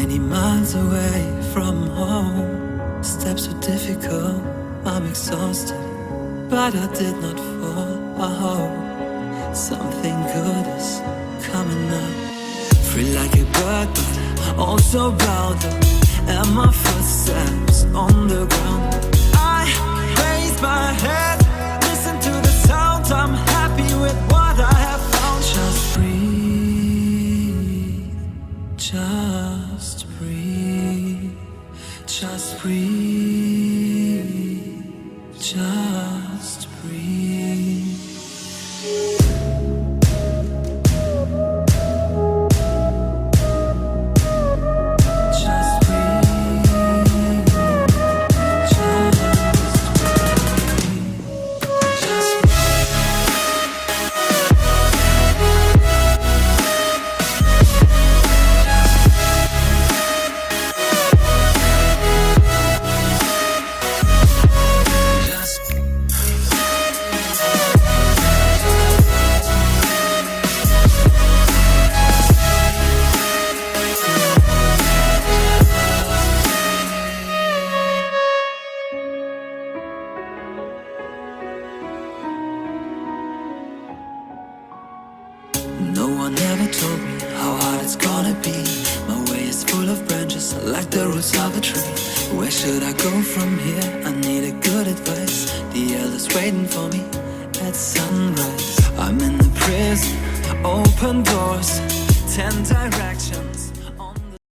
many miles away from home. Steps were difficult, I'm exhausted, but I did not fall. I hope something good is coming up. Free like a bird, but also bound up, and my footsteps on the ground. I raise my head, listen to the sound. I'm happy with what I have found. Just breathe, just breathe, just breathe, just breathe. No one ever told me how hard it's gonna be. My way is full of branches, like the roots of a tree. Where should I go from here? I need a good advice. The elder's waiting for me at sunrise. I'm in the prison, open doors, 10 directions.